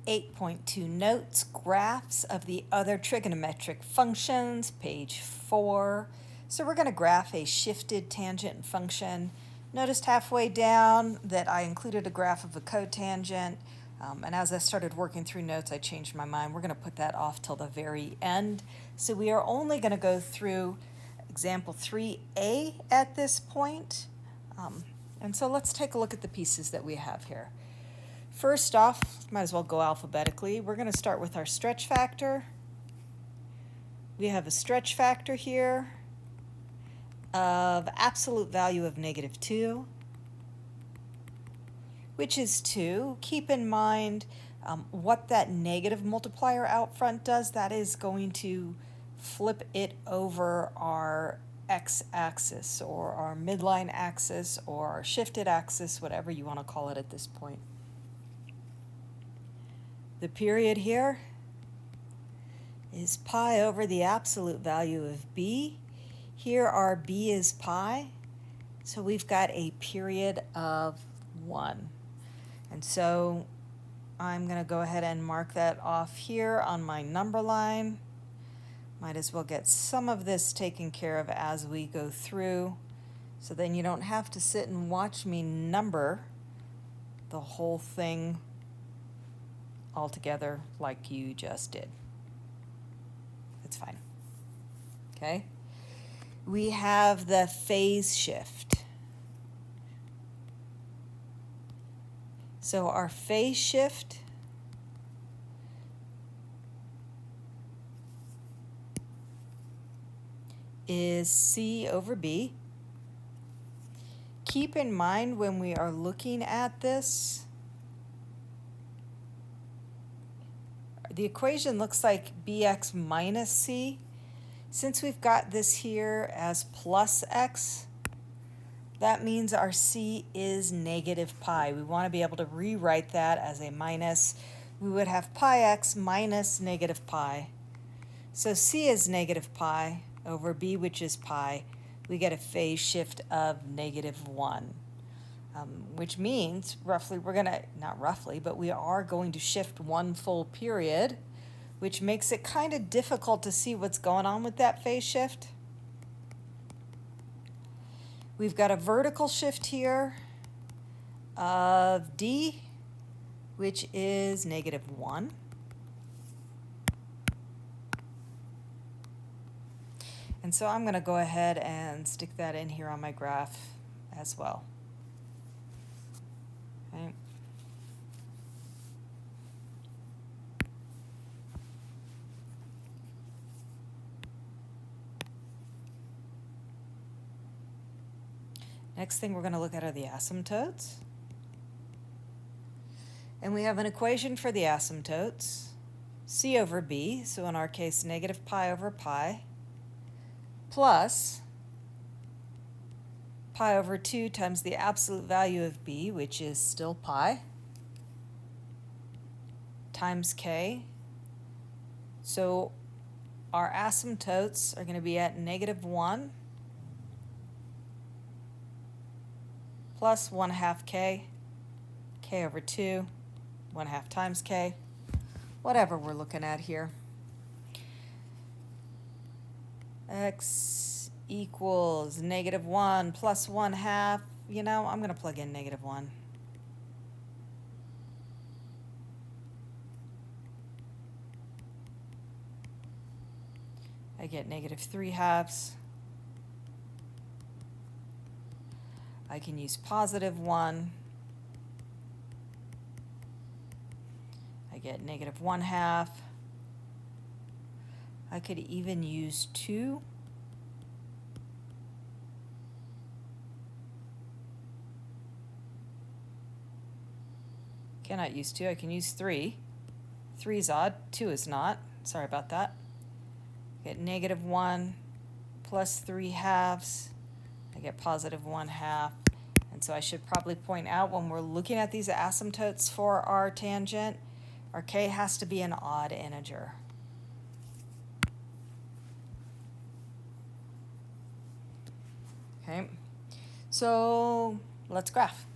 8.2 notes, graphs of the other trigonometric functions, page 4. So we're going to graph a shifted tangent function. Noticed halfway down that I included a graph of a cotangent, and as I started working through notes, I changed my mind. We're going to put that off till the very end. So we are only going to go through example 3a at this point. And so let's take a look at the pieces that we have here. First off, might as well go alphabetically. We're going to start with our stretch factor. We have a stretch factor here of absolute value of -2, which is 2. Keep in mind what that negative multiplier out front does. That is going to flip it over our x-axis or our midline axis or our shifted axis, whatever you want to call it at this point. The period here is pi over the absolute value of b. Here our b is pi, so we've got a period of 1. And so I'm going to go ahead and mark that off here on my number line. Might as well get some of this taken care of as we go through, so then you don't have to sit and watch me number the whole thing all together like you just did. It's fine. Okay? We have the phase shift. So our phase shift is C over B. Keep in mind when we are looking at this, the equation looks like bx minus c. Since we've got this here as plus x, that means our c is -pi. We want to be able to rewrite that as a minus. We would have pi x minus -pi. So c is -pi over b, which is pi. We get a phase shift of -1. Which means roughly we're going to, not roughly, but we are going to shift 1 full period, which makes it kind of difficult to see what's going on with that phase shift. We've got a vertical shift here of d, which is -1. And so I'm going to go ahead and stick that in here on my graph as well. Okay. Next thing we're going to look at are the asymptotes. And we have an equation for the asymptotes, c over b, so in our case -pi over pi, plus pi over 2 times the absolute value of b, which is still pi, times k. So our asymptotes are going to be at -1 plus 1/2 k, k over 2, 1/2 times k, whatever we're looking at here. X equals -1 plus 1/2. You know, I'm going to plug in -1. I get -3/2. I can use +1. I get -1/2. I could even use 2. Cannot use 2, I can use 3. 3 is odd, 2 is not. Sorry about that. I get -1 plus 3/2. I get +1/2. And so I should probably point out when we're looking at these asymptotes for our tangent, our k has to be an odd integer. Okay, so let's graph.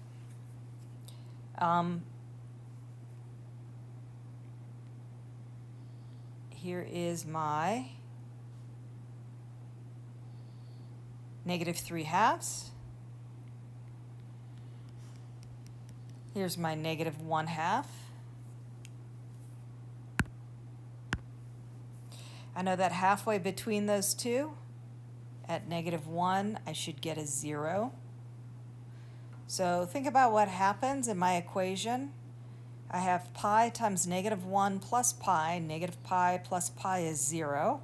here is my -3/2. Here's my -1/2. I know that halfway between those two, at -1, I should get a 0. So think about what happens in my equation. I have pi times -1 plus pi. Negative pi plus pi is 0.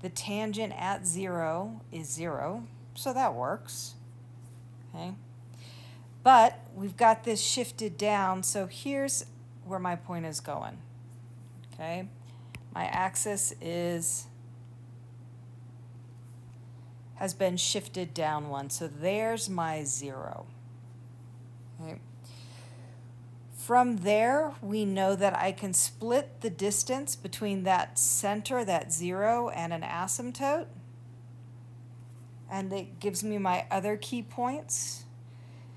The tangent at 0 is 0, so that works. Okay. But we've got this shifted down, so here's where my point is going. Okay. My axis has been shifted down 1, so there's my 0. Okay. From there, we know that I can split the distance between that center, that 0, and an asymptote. And it gives me my other key points.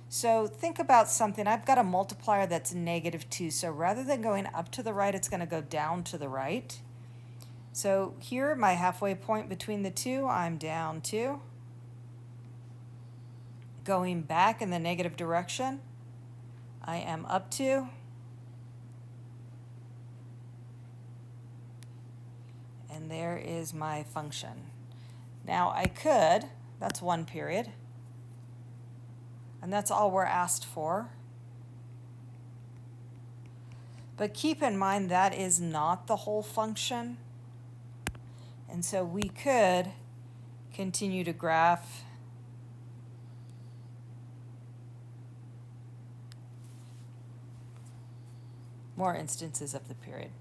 So think about something. I've got a multiplier that's -2, so rather than going up to the right, it's going to go down to the right. So here, my halfway point between the two, I'm down 2. Going back in the negative direction, I am up 2. And there is my function. Now I could, that's 1 period, and that's all we're asked for. But keep in mind that is not the whole function. And so we could continue to graph more instances of the period.